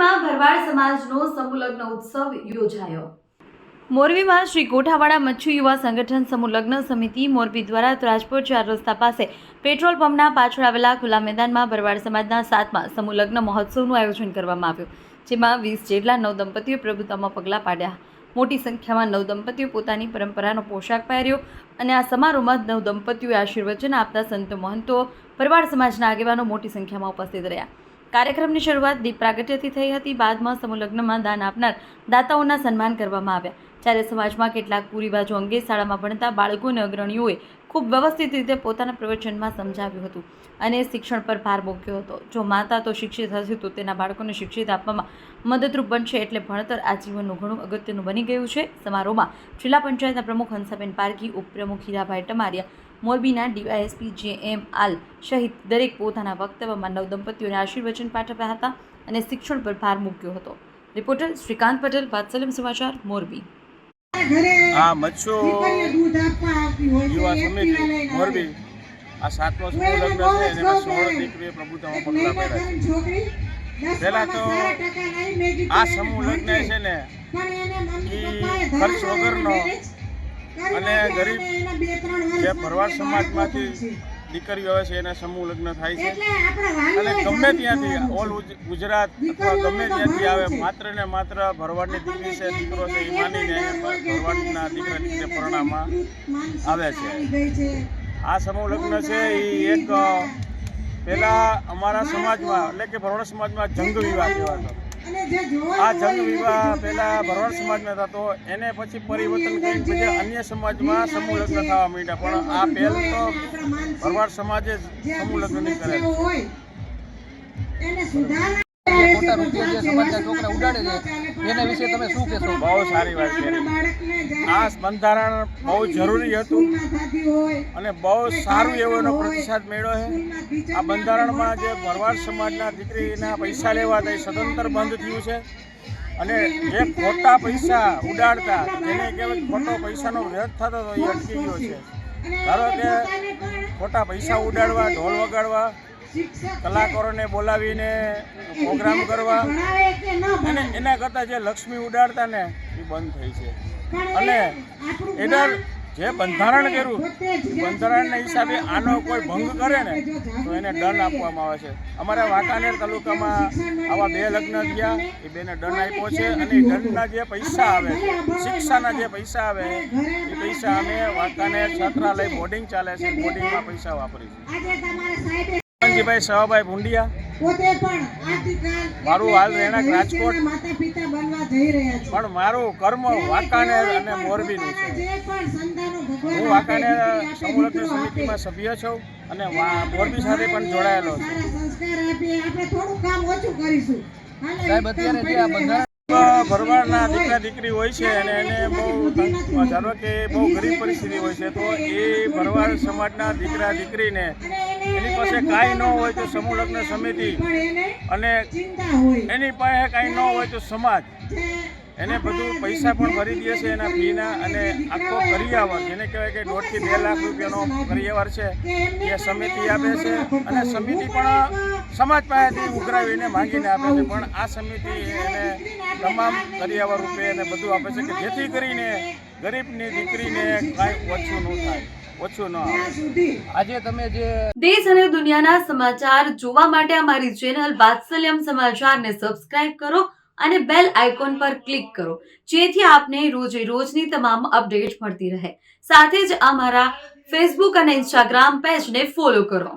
મોરબીમાં ભરવાડ સમાજનો સમૂહ લગ્ન ઉત્સવ યોજાયો। મોરબીમાં શ્રી કોઠાવાડા મચ્છુ યુવા સંગઠન સમૂહ લગ્ન સમિતિ મોરબી દ્વારા રાજપુર 4 રસ્તા પાસે પેટ્રોલ પંપના પાછળ આવેલા ખુલ્લા મેદાનમાં ભરવાડ સમાજના 7મા સમૂહ લગ્ન મહોત્સવનું આયોજન કરવામાં આવ્યું, જેમાં 20 જેટલા નવદંપતીઓ પ્રભુતામાં પગલાં પાડ્યા। મોટી સંખ્યામાં નવદંપતીઓ પોતાની પરંપરાનો પોશાક પહેર્યો અને આ સમારોહમાં નવદંપતીઓએ આશીર્વચન આપતા સંતો મહંતો ભરવાડ સમાજના આગેવાનો મોટી સંખ્યામાં ઉપસ્થિત રહ્યા। કાર્યક્રમની શરૂઆત દીપ પ્રાગટ્યથી થઈ હતી। બાદમાં સમૂહ લગ્નમાં દાન આપનાર દાતાઓના સન્માન કરવામાં આવ્યા, જ્યારે સમાજમાં કેટલાક કુરિવાજો અંગે શાળામાં ભણતા બાળકો અને અગ્રણીઓએ ખૂબ વ્યવસ્થિત રીતે પોતાના પ્રવચનમાં સમજાવ્યું હતું અને શિક્ષણ પર ભાર મૂક્યો હતો। જો માતા તો શિક્ષિત હશે તો તેના બાળકોને શિક્ષિત આપવામાં મદદરૂપ બનશે, એટલે ભણતર આજીવનનું ઘણું અગત્યનું બની ગયું છે। સમારોહમાં જિલ્લા પંચાયતના પ્રમુખ હંસાબેન પારકી, ઉપપ્રમુખ હીરાભાઈ ટમારિયા, મોરબીના ડીવાયએસપી JM આલ સહિત દરેક પોતાના વક્તવ્યમાં નવદંપતીઓને આશીર્વચન પાઠવ્યા હતા અને શિક્ષણ પર ભાર મૂક્યો હતો। રિપોર્ટર શ્રીકાંત પટેલ, વાત્સલ્યમ સમાચાર, મોરબી। આ મચ્છુ યુવા સમિતિ મોરબી આ 7મો સમૂહ લગ્ન છે, એમાં 16 દીકરીએ પ્રભુતામાં પગલાં પાડ્યા છે। પહેલાં તો આ સમૂહ લગ્ન છે ને એ ખર્ચ વગરનો અને ગરીબ જે ભરવાડ સમાજમાંથી દીકરીઓ આવે છે એના સમૂહ લગ્ન થાય છે અને ગમે ત્યાંથી ઓલ ગુજરાત અથવા ગમે ત્યાંથી આવે, માત્ર ને માત્ર ભરવાડની દીકરી છે, દીકરો છે એ માનીને ભરવાડના દીકરા દીકરી પરણામાં આવે છે। આ સમૂહ લગ્ન છે એ એક પહેલાં અમારા સમાજમાં એટલે કે ભરવાડ સમાજમાં જંગ વિવાહ કહેવાતો। આ જંગ વિવાહ પહેલાં ભરવાડ સમાજમાં થતો, એને પછી પરિવર્તન કરીને બીજા અન્ય સમાજમાં સમૂહ લગ્ન થવા માંડ્યા, પણ આ પહેલ તો ભરવાડ સમાજે સમૂહ લગ્નની કરે છે। ખોટા રૂપિયા જે સમાજના છોકરા ઉડાડે છે એના વિશે તમે શું કહેશો? બહુ સારી વાત કરી। આ બંધારણ બહુ જરૂરી હતું અને બહુ સારું એવો એનો પ્રતિસાદ મળ્યો છે। આ બંધારણમાં જે ભરવાડ સમાજના દીકરીના પૈસા લેવાતા એ સદંતર બંધ થયું છે અને જે ખોટા પૈસા ઉડાડતા, જેને કહેવાય ખોટો પૈસાનો વ્યર્થ થતો હતો, એ અટકી ગયો છે। ધારો કે ખોટા પૈસા ઉડાડવા, ઢોલ વગાડવા, કલાકારોને બોલાવીને પ્રોગ્રામ કરવા અને એના કરતાં જે લક્ષ્મી ઉડાડતા ને એ બંધ થઈ છે અને એના જે બંધારણ કર્યું, બંધારણના હિસાબે આનો કોઈ ભંગ કરે ને તો એને દંડ આપવામાં આવે છે। અમારા વાંકાનેર તાલુકામાં આવા 2 લગ્ન થયા, એ 2ને દંડ આપ્યો છે અને એ દંડના જે પૈસા આવે છે, શિક્ષાના જે પૈસા આવે એ પૈસા અમે વાંકાનેર છાત્રાલય બોર્ડિંગ ચાલે છે, બોર્ડિંગમાં પૈસા વાપરીશું। ભાઈ સવાભાઈ ભુંડિયા, મારું હાલ રહેણાંક રાજકોટ, પણ મારું કર્મ વાંકાનેર અને મોરબીનું છે। હું વાંકાનેર સમૂહ લગ્ન સમિતિમાં સભ્ય છું અને મોરબી સાથે પણ જોડાયેલો છું। સાહેબ, અત્યારે જે આ બંધારણ ભરવાડના દીકરા દીકરી હોય છે અને એને બહુ ધારો કે બહુ ગરીબ પરિસ્થિતિ હોય છે, તો એ ભરવાડ સમાજના દીકરા દીકરીને એની પાસે કાંઈ ન હોય તો સમૂહ લગ્ન સમિતિ અને એની પાસે કાંઈ ન હોય તો સમાજ એને બધું પૈસા પણ ભરી દે છે એના ફીના, અને આખો કરિયાવર જેને કહેવાય કે 1.5 થી 2 લાખ રૂપિયાનો કરિયાવર છે એ સમિતિ આપે છે અને સમિતિ પણ સમાજ પાસેથી ઉઘરાવીને માંગીને આપે છે, પણ આ સમિતિ એને તમામ કરિયાવર રૂપે એને બધું આપે છે કે જેથી કરીને ગરીબની દીકરીને કાંઈ ઓછું ન થાય, ઓછું ન આવે। આજે તમે જે દેશ અને દુનિયાના સમાચાર જોવા માટે અમારી ચેનલ વાત્સલ્યમ સમાચારને સબસ્ક્રાઇબ કરો અને બેલ આઇકોન પર ક્લિક કરો, જેથી આપને રોજે રોજની તમામ અપડેટ મળતી રહે। સાથે જ અમારા ફેસબુક અને ઇન્સ્ટાગ્રામ પેજને ફોલો કરો।